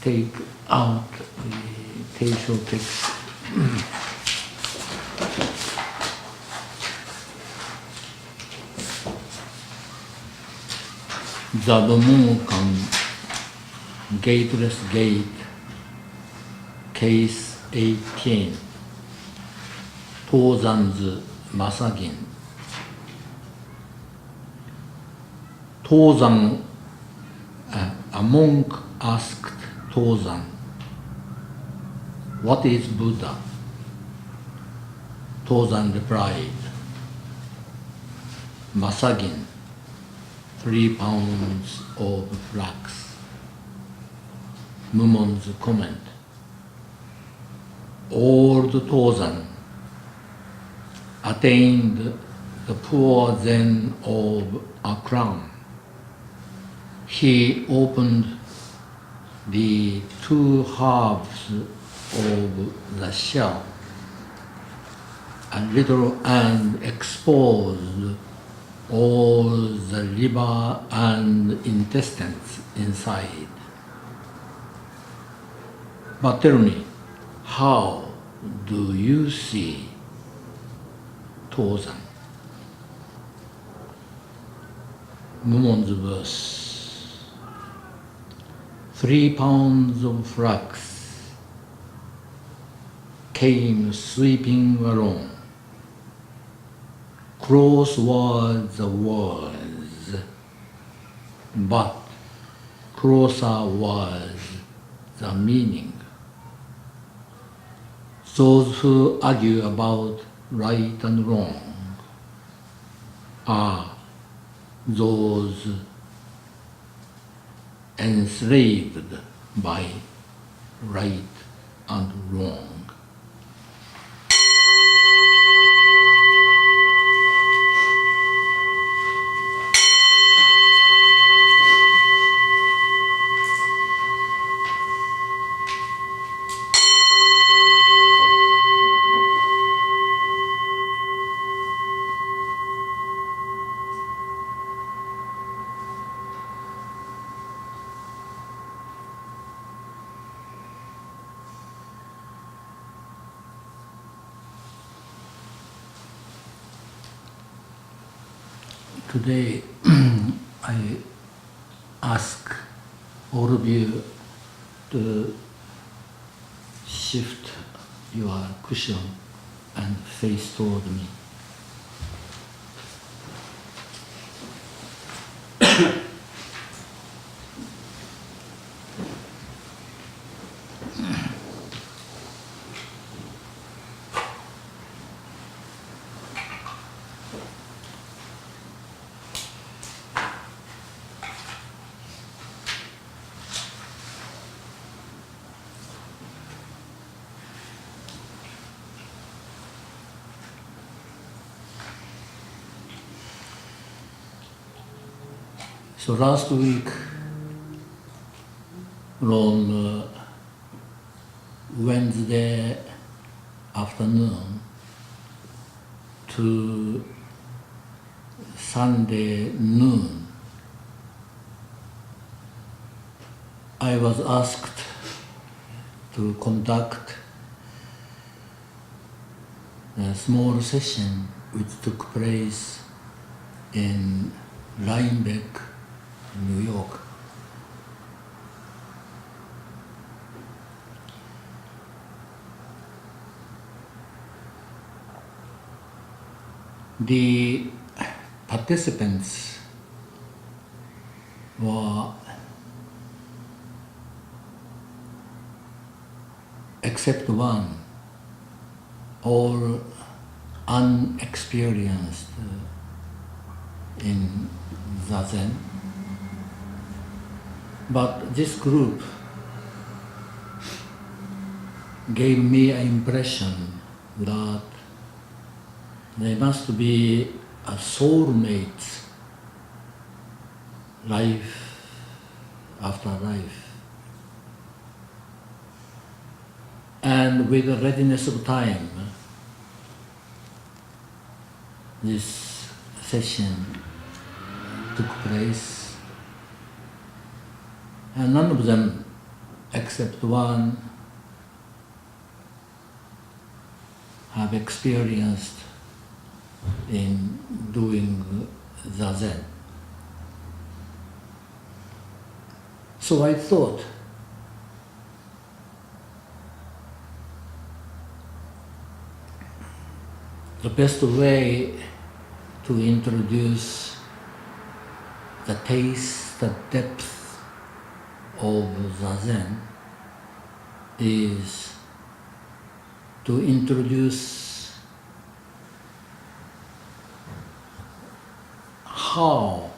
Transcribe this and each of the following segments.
take out the Teisho text. The Mumonkan Gateless Gate, Case 18, Tõzan's Masagin. Tõzan, a monk asked Tõzan, "What is Buddha?" Tõzan replied, "Masagin, 3 pounds of flax." Mumon's comment, "Old Tõzan attained the poor Zen of a crown. He opened the 2 halves of the shell a little and exposed all the liver and intestines inside. But tell me, how do you see Tõzan?" Mumon's verse, 3 pounds of flax came sweeping along. Close were the words, but closer was the meaning. Those who argue about right and wrong are those enslaved by right and wrong. Today, I ask all of you to shift your cushion and face toward me. So last week, from Wednesday afternoon to Sunday noon, I was asked to conduct a small session which took place in Rhinebeck, New York. The participants were, except one, all unexperienced in Zazen. But this group gave me an impression that they must be a soulmate, life after life. And with the readiness of time, this session took place, and none of them except one have experienced in doing Zazen. So I thought, the best way to introduce the taste, the depth of Zazen is to introduce how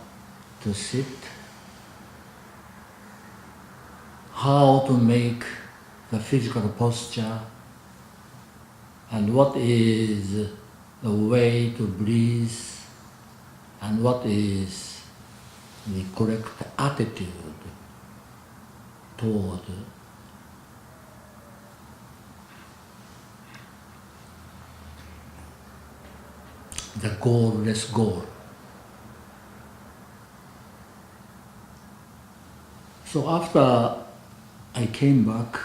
to sit, how to make the physical posture, and what is the way to breathe, and what is the correct attitude toward the goalless goal. So after I came back,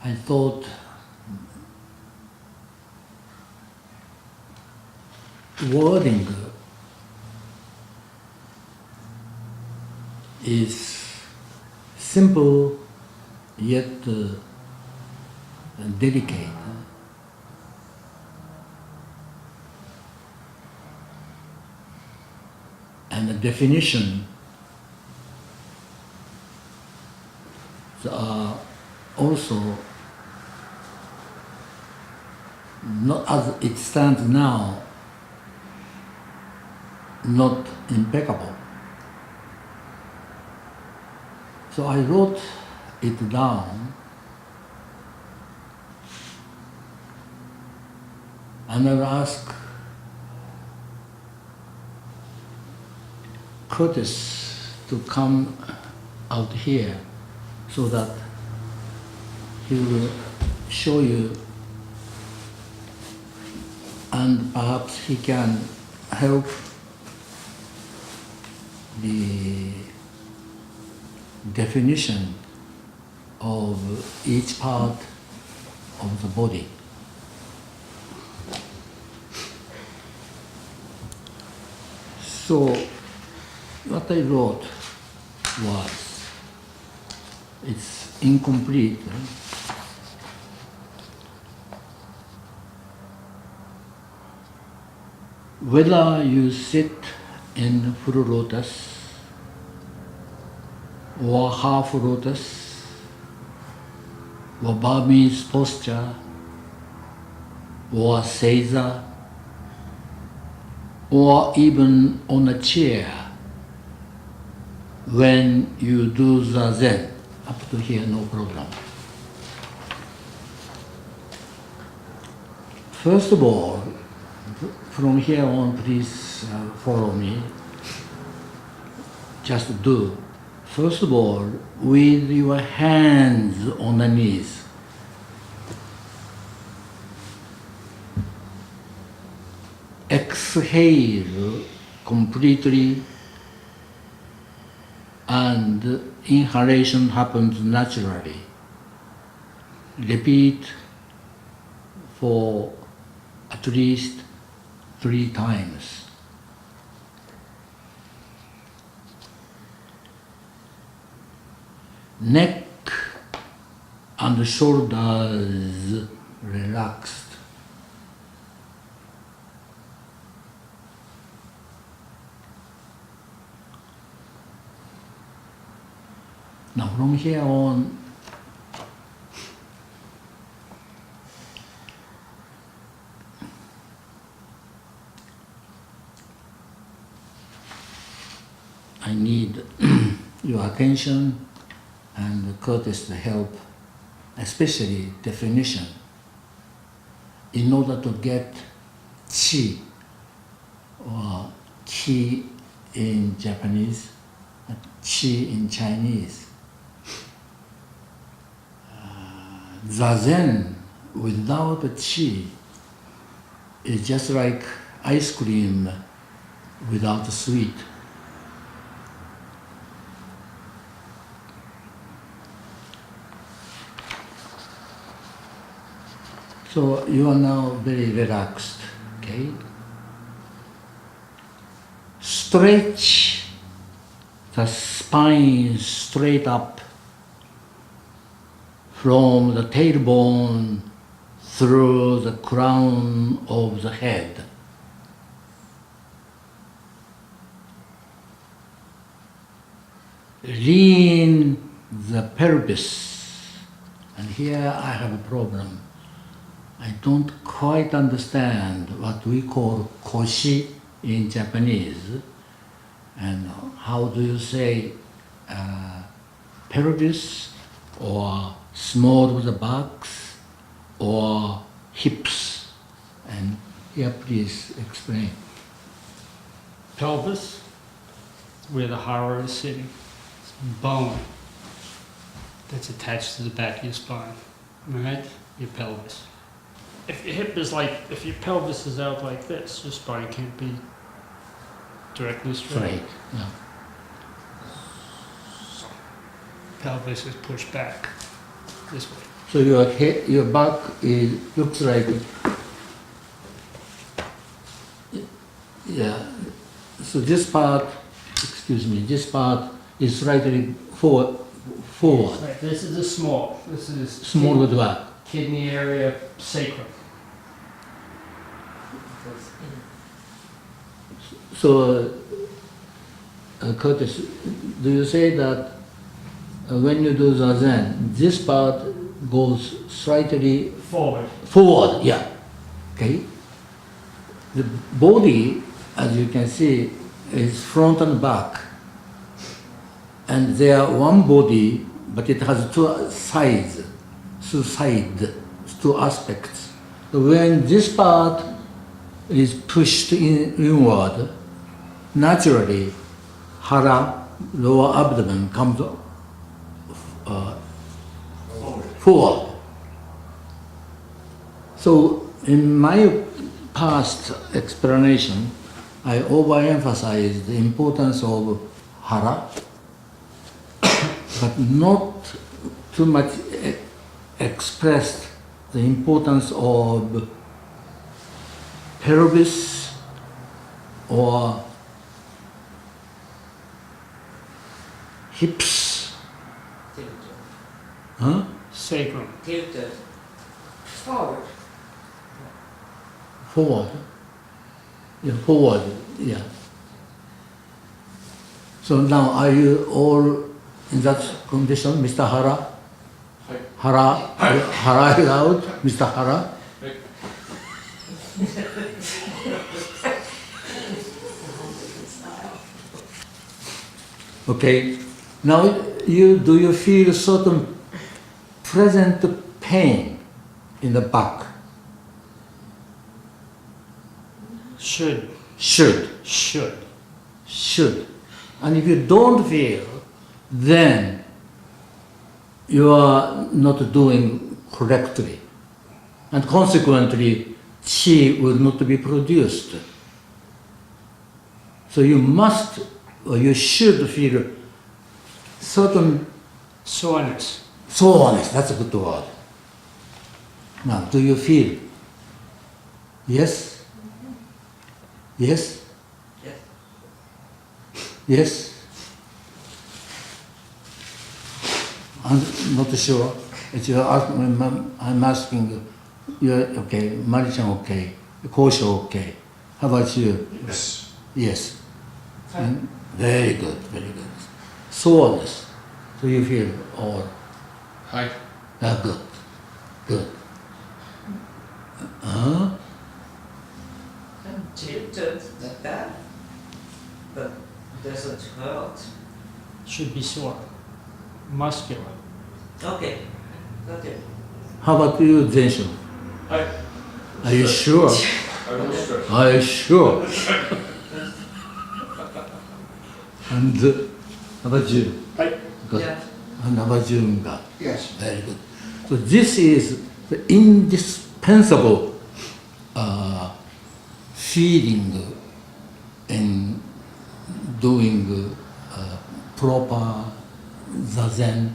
I thought wording is simple yet delicate. And the definition are also not as it stands now, not impeccable. So I wrote it down, and I will ask Curtis to come out here so that he will show you, and perhaps he can help the definition of each part of the body. So what I wrote was, it's incomplete. Whether you sit in full lotus or half lotus or Burmese posture or seiza or even on a chair, when you do Zazen, up to here no problem. First of all, from here on, please follow me. Just do. First of all, with your hands on the knees. Exhale completely, and inhalation happens naturally. Repeat for at least 3 times. Neck and shoulders relaxed. Now from here on, I need your attention and Curtis' help, especially definition, in order to get chi, or ki in Japanese, chi in Chinese. Zazen without chi is just like ice cream without sweet. So you are now very relaxed, okay? Stretch the spine straight up from the tailbone through the crown of the head. Lean the pelvis. And here I have a problem. I don't quite understand what we call koshi in Japanese. And how do you say pelvis or small of the backs or hips? And here please explain. Pelvis, where the hara is sitting. It's bone that's attached to the back of your spine, right? Your pelvis. If your hip is like, if your pelvis is out like this, your spine can't be directly straight. Straight. Yeah. Pelvis is pushed back this way. So your head, your back looks like, yeah. So this part, this part is slightly forward. Right. This is a small. This is Small with what? kidney area, sacrum. So, Curtis, do you say that when you do Zazen, this part goes slightly Forward. forward? Yeah. Okay. The body, as you can see, is front and back. And they are one body, but it has two sides, two aspects. So when this part is pushed inward, naturally, hara, lower abdomen, comes forward. So in my past explanation, I overemphasized the importance of hara, but not too much expressed the importance of pelvis or hips. Huh? Sacrum. Tilted forward. Forward. Yeah, forward. Yeah. So now are you all in that condition, Mr. Hara? Hara is out, Mr. Hara? Okay. Now, do you feel certain present pain in the back? Should. Should. And if you don't feel, then you are not doing correctly. And consequently, qi will not be produced. So you must, or you should feel certain Soreness. that's a good word. Now, do you feel? Yes? Yes? Yes. Yes? I'm not sure. I'm asking, you're okay, Mari-chan okay, Kousho okay. How about you? Yes. Yes. And very good, very good. Soreness. Do you feel all? Hi. Good. I'm tilted like that, but doesn't hurt. Should be sore. Muscular. Okay, got it. How about you, Zensho? Hi. Are you sure? I will stretch. Are you sure? And how about you? Hi. Good. Yeah. And how about you, Nga? Yes. Very good. So this is the indispensable feeling in doing proper Zazen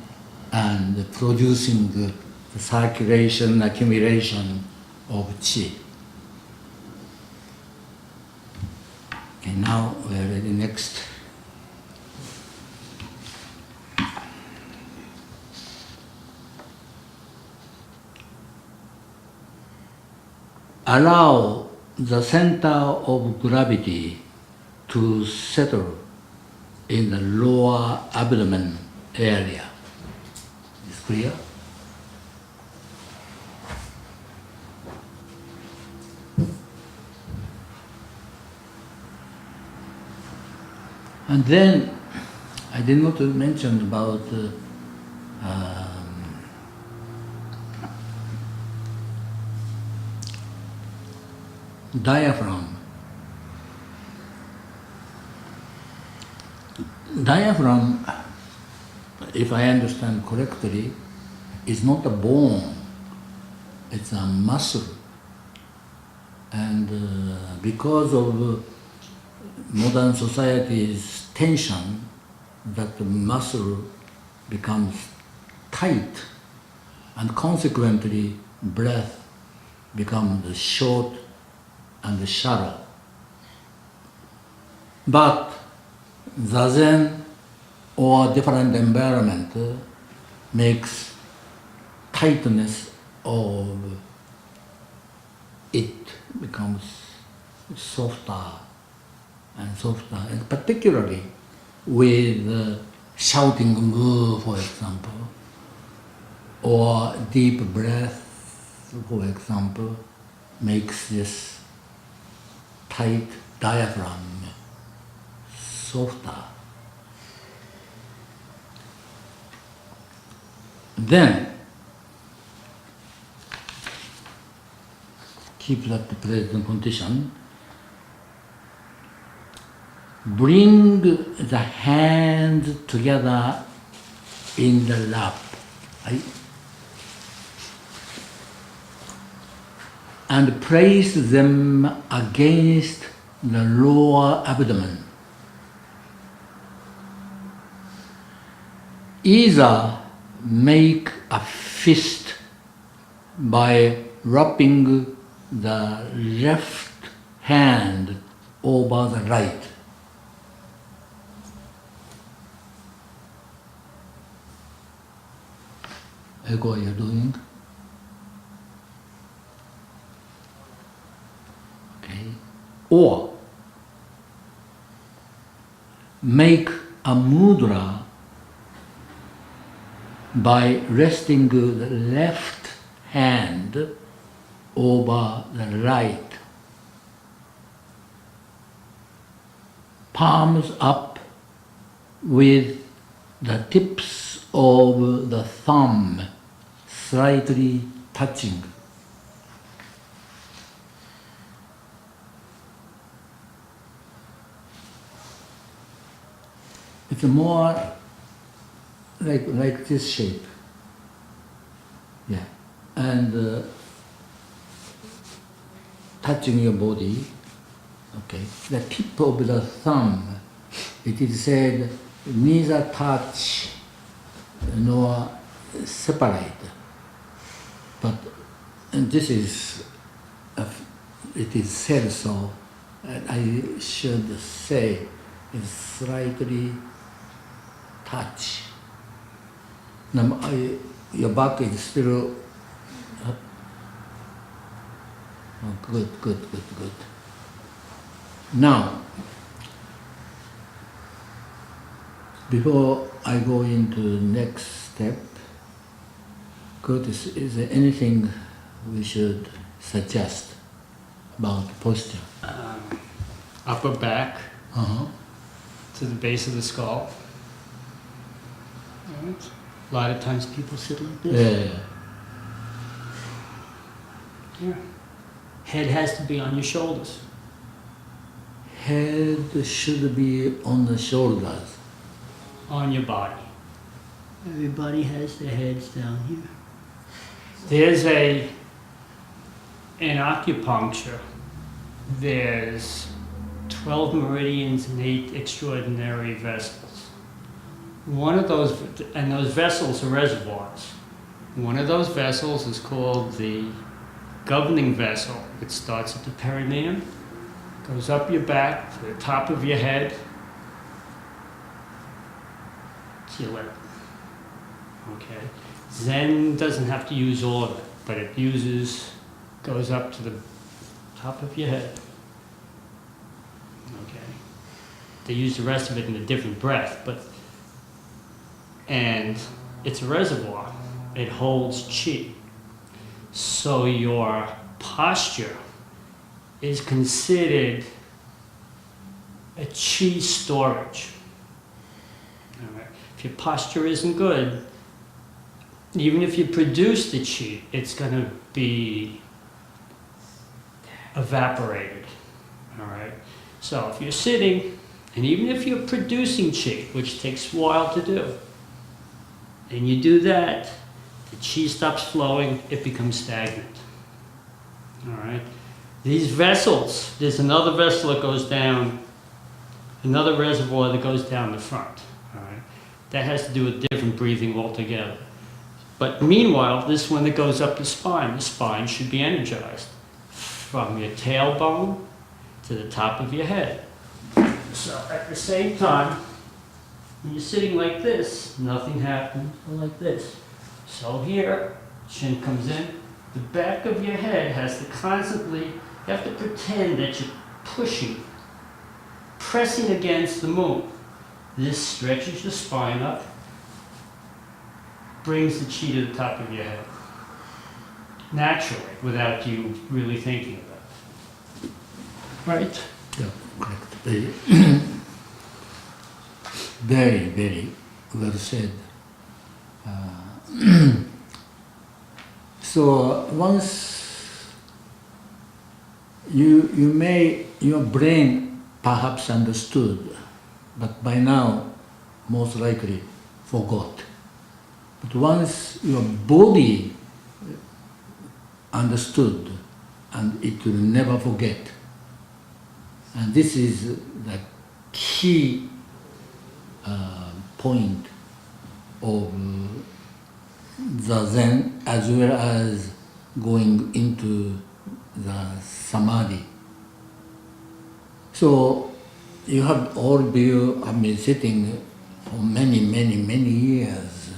and producing the circulation, accumulation of chi. Okay, now we are ready. Next. Allow the center of gravity to settle in the lower abdomen area. Is clear? And then I did not mention about diaphragm. Diaphragm, if I understand correctly, is not a bone, it's a muscle. And because of modern society's tension, that the muscle becomes tight, and consequently breath becomes short and shallow. But Zazen or different environment makes tightness of it becomes softer and softer, and particularly with shouting moo, for example, or deep breath, for example, makes this tight diaphragm softer. Then keep that present condition. Bring the hands together in the lap. And place them against the lower abdomen. Either make a fist by wrapping the left hand over the right. Ego, are you doing? Okay. Or make a mudra by resting the left hand over the right. Palms up with the tips of the thumb slightly touching. It's more like this shape. Yeah. And touching your body. Okay. The tip of the thumb, it is said, neither touch nor separate. But and this is, it is said so. I should say it's slightly touch. Now, your back is still. Oh, good. Now, before I go into the next step, Curtis, is there anything we should suggest about posture? Upper back to the base of the skull. Right. A lot of times people sit like this. Yeah. Head has to be on your shoulders. Head should be on the shoulders. On your body. Everybody has their heads down here. There's in acupuncture, there's 12 meridians and 8 extraordinary vessels. One of those, and those vessels are reservoirs. One of those vessels is called the governing vessel. It starts at the perineum, goes up your back to the top of your head, to your left. Okay. Zen doesn't have to use all of it, but it goes up to the top of your head. Okay. They use the rest of it in a different breath, and it's a reservoir. It holds chi. So your posture is considered a chi storage. All right. If your posture isn't good, even if you produce the chi, it's going to be evaporated. All right. So if you're sitting, and even if you're producing chi, which takes a while to do, and you do that, the chi stops flowing, it becomes stagnant. All right. These vessels, there's another vessel that goes down, another reservoir that goes down the front. All right. That has to do with different breathing altogether. But meanwhile, this one that goes up the spine should be energized from your tailbone to the top of your head. So at the same time, when you're sitting like this, nothing happens, or like this. So here, chin comes in, the back of your head has to constantly, you have to pretend that you're pushing, pressing against the moon. This stretches your spine up, brings the chi to the top of your head. Naturally, without you really thinking about it. Right? Yeah, correct. Very, very well said. So once your brain perhaps understood, but by now most likely forgot. But once your body understood, and it will never forget. And this is the key point of Zazen, as well as going into the Samadhi. So all of you have been sitting for many, many, many years.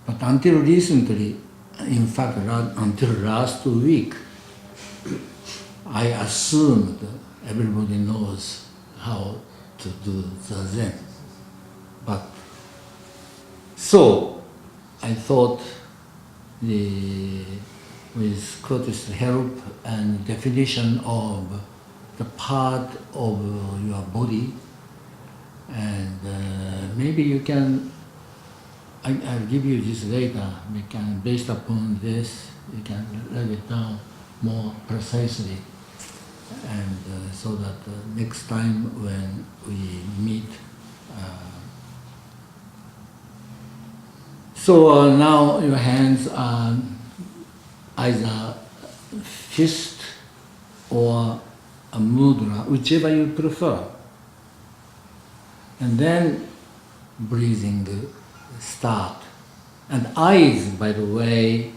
But until recently, in fact, until last week, I assumed everybody knows how to do Zazen. But so I thought with Curtis' help and definition of the part of your body, and maybe you can, I'll give you this later, we can, based upon this, you can write it down more precisely, and so that next time when we meet. So now your hands are either fist or a mudra, whichever you prefer. And then breathing start. And eyes, by the way,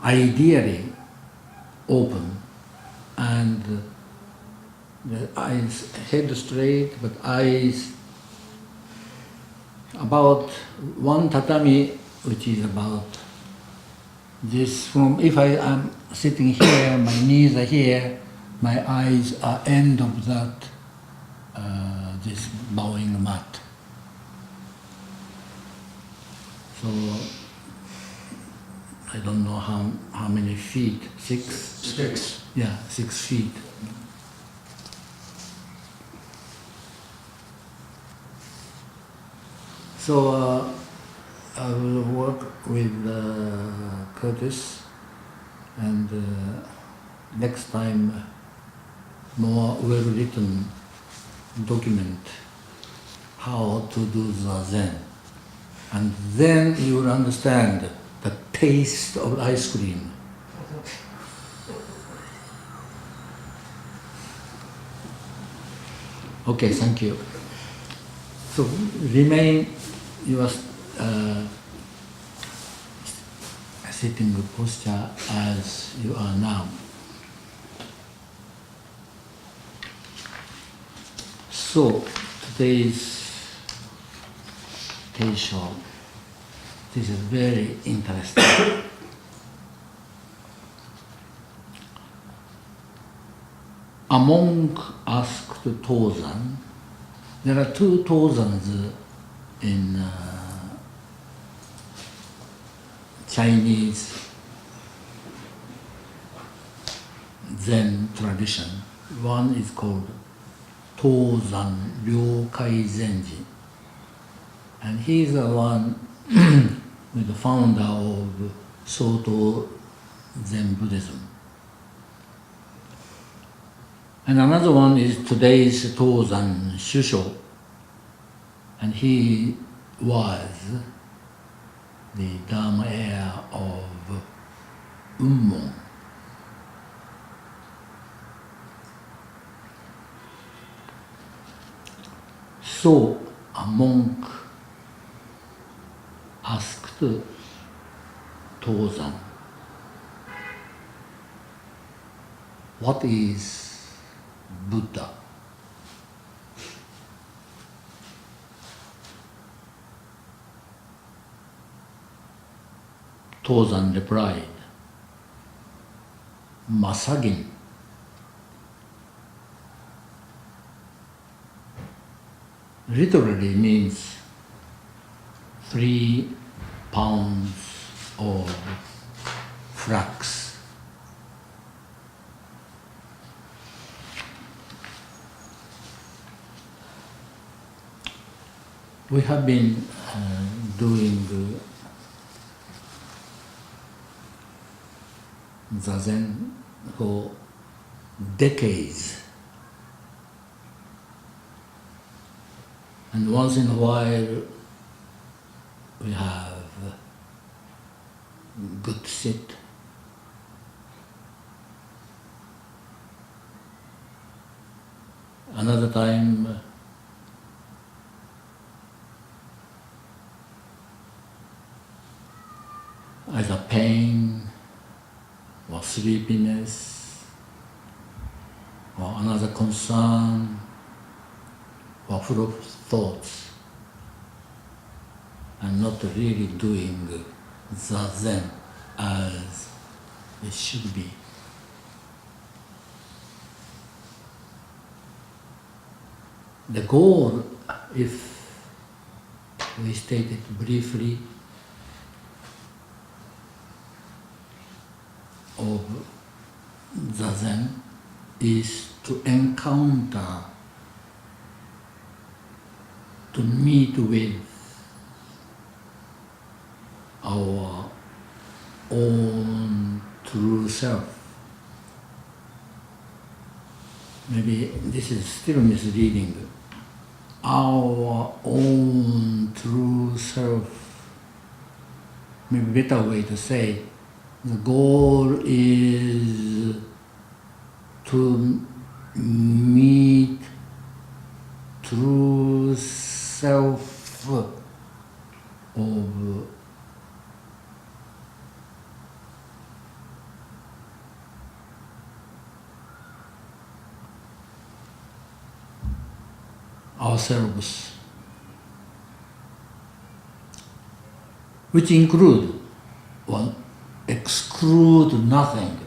ideally open, and the eyes, head straight, but eyes about one tatami, which is about this from, if I am sitting here, my knees are here, my eyes are end of that, this bowing mat. So I don't know how many feet, 6? 6. Yeah, 6 feet. So I will work with Curtis, and next time more well-written document how to do Zazen. And then you will understand the taste of ice cream. Okay, thank you. So remain your sitting posture as you are now. So, today's Teisho, this is very interesting. A monk asked Tõzan, there are two Tõzans in Chinese Zen tradition. One is called Tõzan Zenji, and he is the one with the founder of Soto Zen Buddhism. And another one is today's Tõzan Shusho, and he was the Dharma heir of Mumonkan. So a monk asked Tõzan, what is Buddha? Tõzan replied, Masagin. Literally means 3 pounds of flax. We have been doing Zazen for decades. And once in a while we have good sit. Another time either pain or sleepiness or another concern or full of thoughts and not really doing Zazen as it should be. The goal, if we state it briefly, of Zazen is to encounter, to meet with our own true self. Maybe this is still misleading. Our own true self, maybe better way to say, the goal is to meet true self of ourselves, which include one, exclude nothing.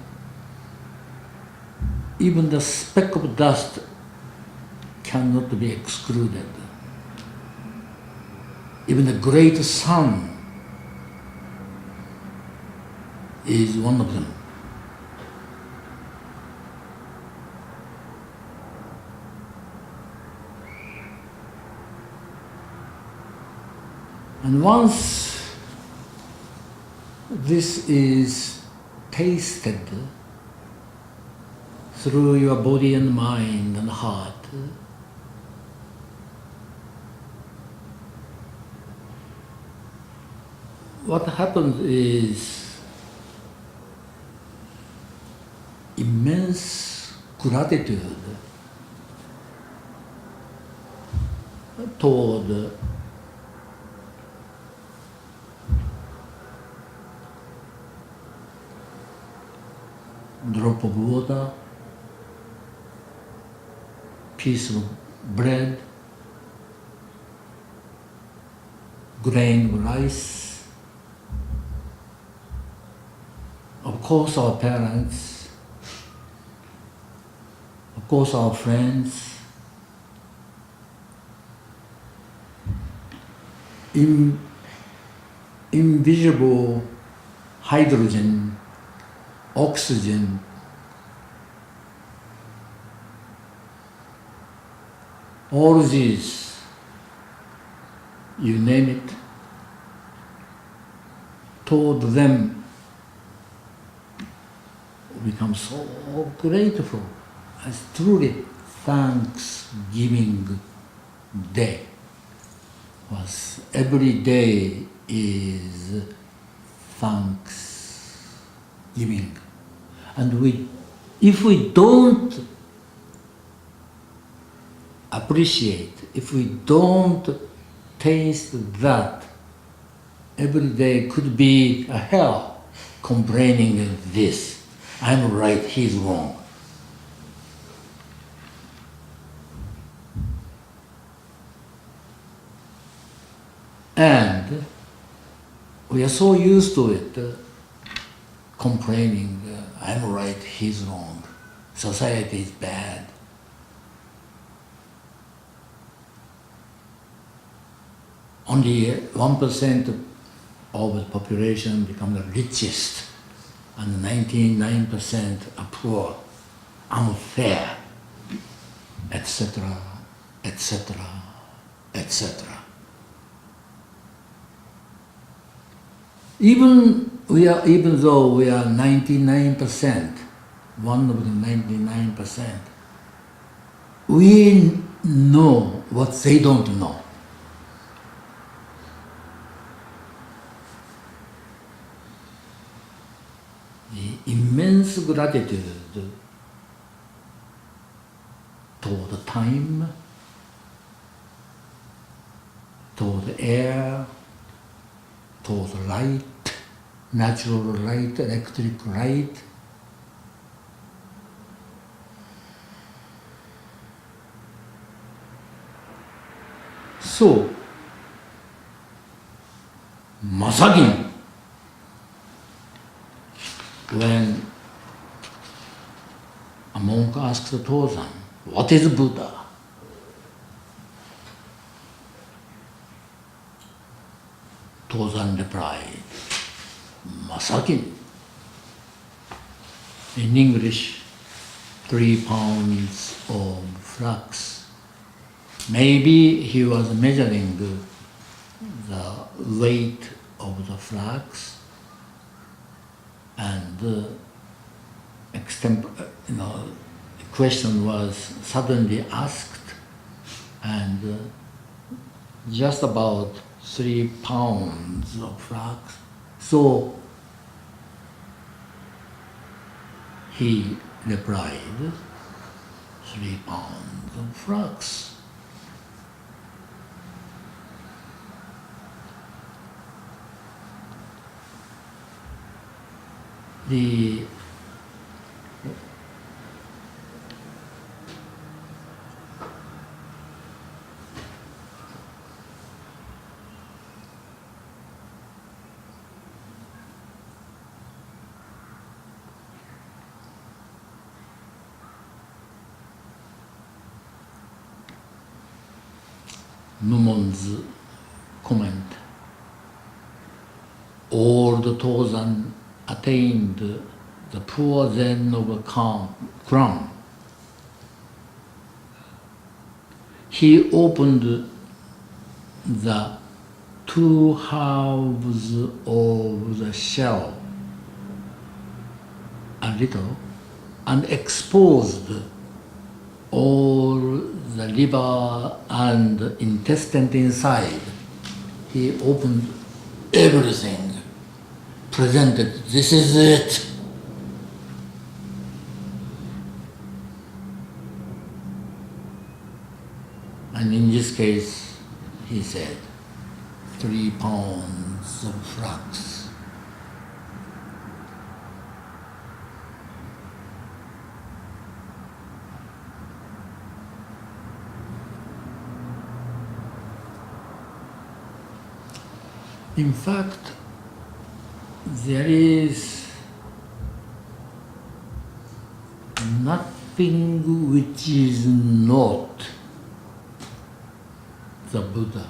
Even the speck of dust cannot be excluded. Even the great sun is one of them. And once this is tasted through your body and mind and heart, what happens is immense gratitude toward drop of water, piece of bread, grain of rice. Of course our parents, of course our friends, invisible hydrogen, oxygen, all these, you name it, toward them become so grateful. It's truly Thanksgiving Day. Was every day is Thanksgiving. And if we don't appreciate, if we don't taste that, every day could be a hell, complaining this. I'm right, he's wrong. And we are so used to it, complaining, I'm right, he's wrong. Society is bad. Only 1% of the population become the richest, and 99% are poor, unfair, etc., etc., etc. Even though we are 99%, one of the 99%, we know what they don't know. The immense gratitude toward time, toward air, toward light, natural light, electric light. So, Masagin, when a monk asks Tõzan, what is Buddha? Tõzan replied, Masagin. In English, 3 pounds of flax. Maybe he was measuring the weight of the flax, and the question was suddenly asked, and just about 3 pounds of flax. So he replied, 3 pounds of flax. The Mumon's comment, all the Tõzan attained the pure Zen of a crown. He opened the 2 halves of the shell a little and exposed all the liver and intestine inside. He opened everything, presented, this is it. And in this case, he said, 3 pounds of flax. In fact, there is nothing which is not the Buddha.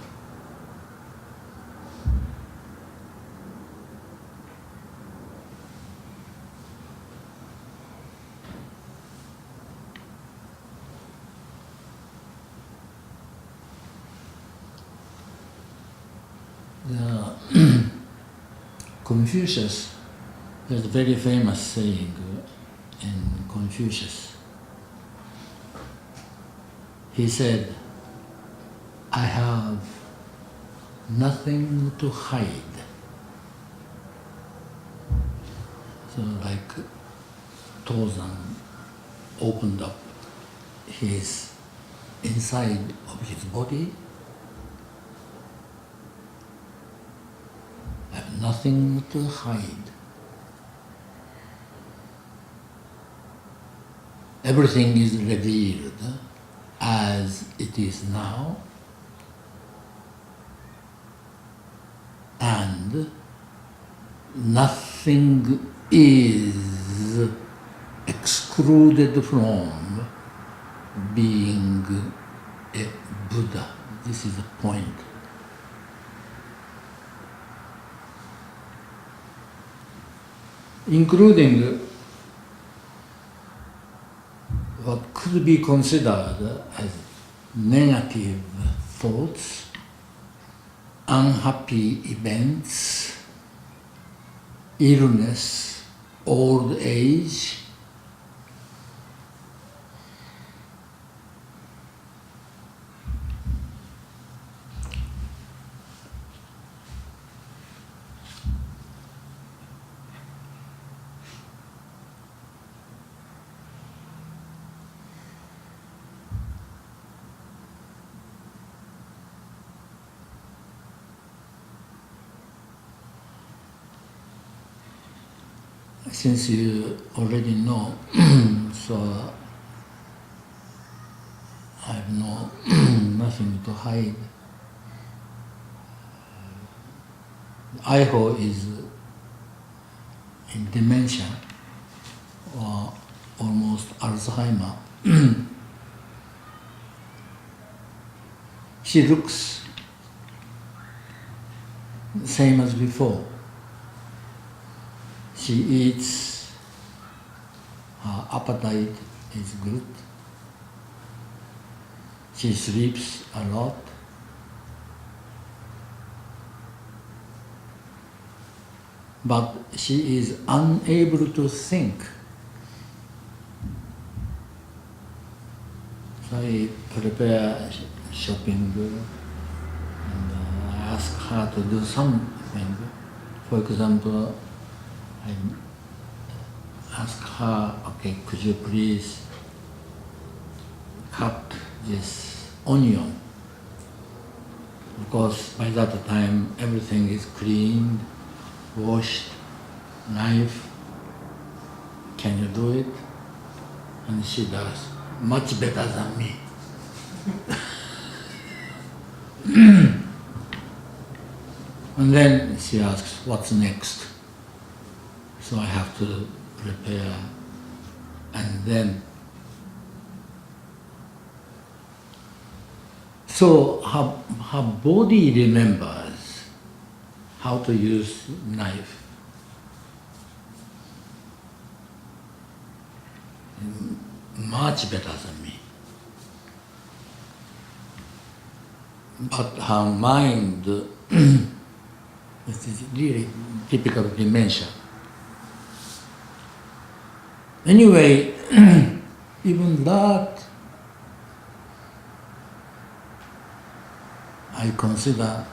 Confucius, there's a very famous saying in Confucius. He said, I have nothing to hide. So like Tõzan opened up his inside of his body, I have nothing to hide. Everything is revealed as it is now, and nothing is excluded from being a Buddha. This is the point. Including what could be considered as negative thoughts, unhappy events, illness, old age, since you already know, so I have nothing to hide. Eido is in dementia or almost Alzheimer. She looks the same as before. She eats, her appetite is good. She sleeps a lot. But she is unable to think. So I prepare shopping and I ask her to do something. For example, I ask her, okay, could you please cut this onion? Because by that time everything is cleaned, washed, knife. Can you do it? And she does much better than me. And then she asks, what's next? So I have to prepare, and then so her body remembers how to use knife. Much better than me. But her mind, this is really typical dementia. Anyway, even that I consider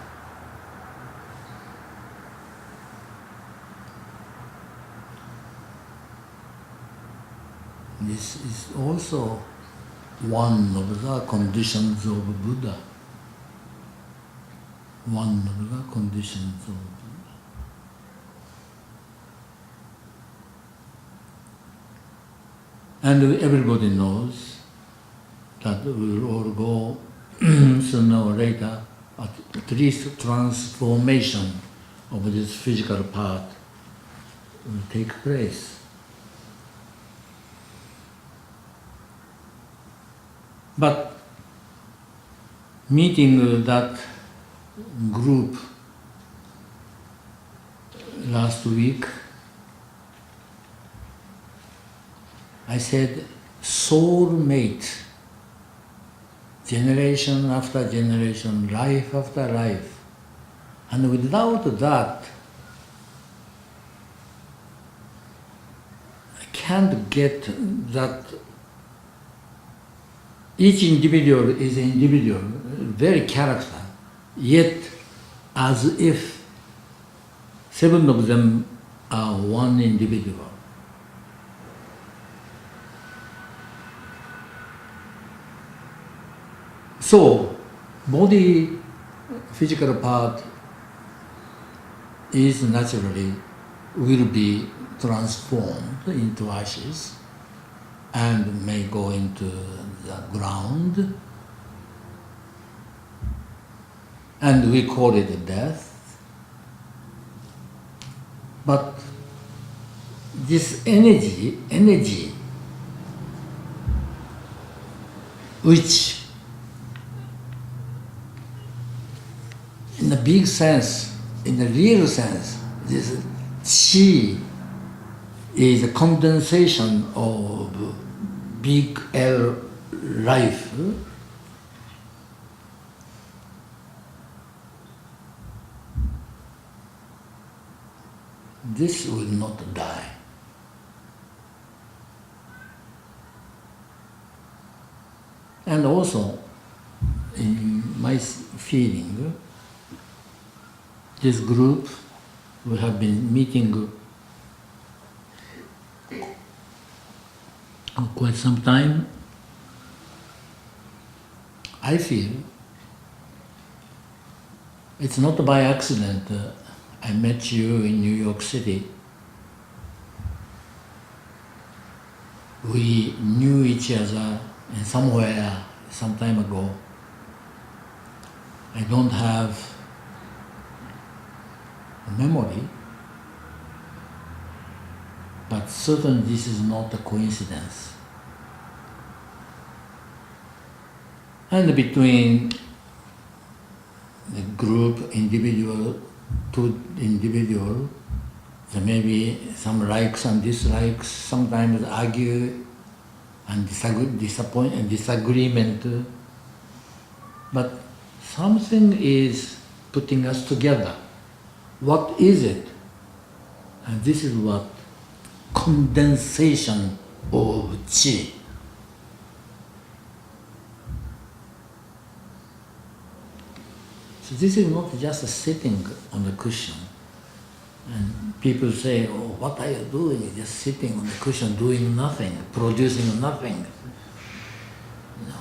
this is also one of the conditions of Buddha. One of the conditions of Buddha. And everybody knows that we will all go sooner or later, at least transformation of this physical part will take place. But meeting that group last week, I said, soulmate, generation after generation, life after life. And without that, I can't get that each individual is an individual, very character, yet as if 7 of them are one individual. So, body, physical part is naturally will be transformed into ashes and may go into the ground, and we call it death. But this energy which in the big sense, in the real sense, this chi is a condensation of big L life. This will not die. And also, in my feeling, this group, we have been meeting quite some time. I feel it's not by accident I met you in New York City. We knew each other in somewhere some time ago. I don't have a memory, but certainly this is not a coincidence. And between the group, individual to individual, there may be some likes and dislikes, sometimes argue and disagreement, but something is putting us together. What is it? And this is what condensation of chi. So this is not just sitting on the cushion. And people say, oh, what are you doing? You're just sitting on the cushion doing nothing, producing nothing. No.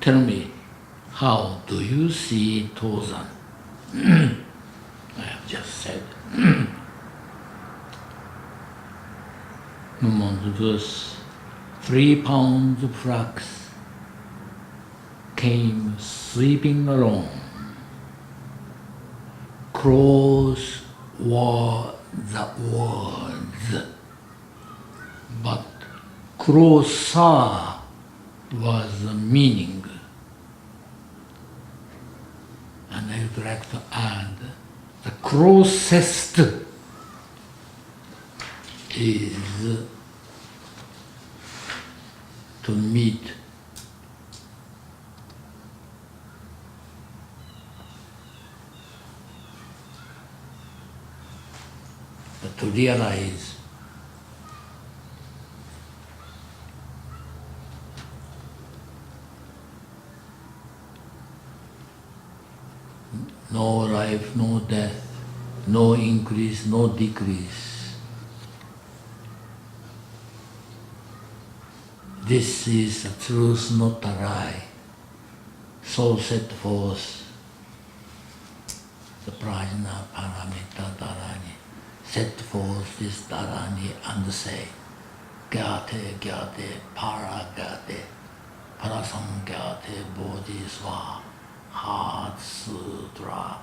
Tell me, how do you see Tõzan? I have just said. Mumonkan verse, 3 pounds of flax came sweeping along. Crows were the words, but closer was the meaning. And I would like to add, the closest is to meet to realize no life, no death, no increase, no decrease. This is the truth, not a lie. So set forth the Prajna Paramita Dharani, set forth this Dharani and say, Gyate, Gyate, Para Gyate, Parasam Gyate, Bodhiswa, Heart Sutra.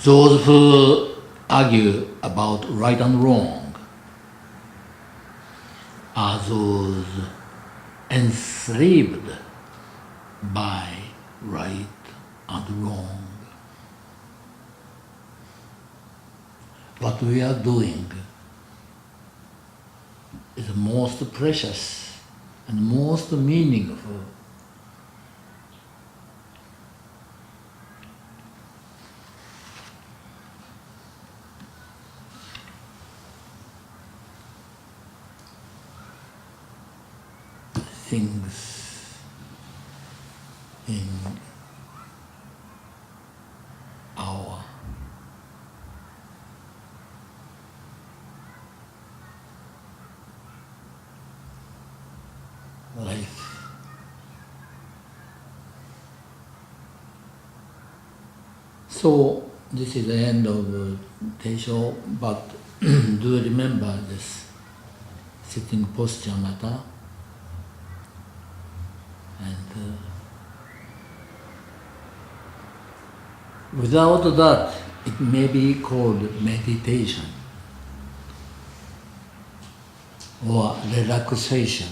Those who argue about right and wrong are those enslaved by right and wrong. What we are doing is most precious and most meaningful. Things in our life. So this is the end of Teisho, but do remember this sitting posture matter. And without that, it may be called meditation or relaxation.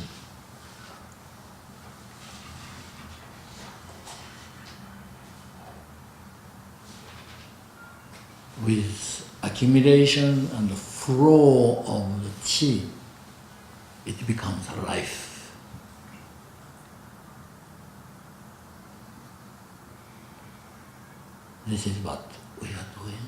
With accumulation and flow of the chi, it becomes a life. This is what we are doing.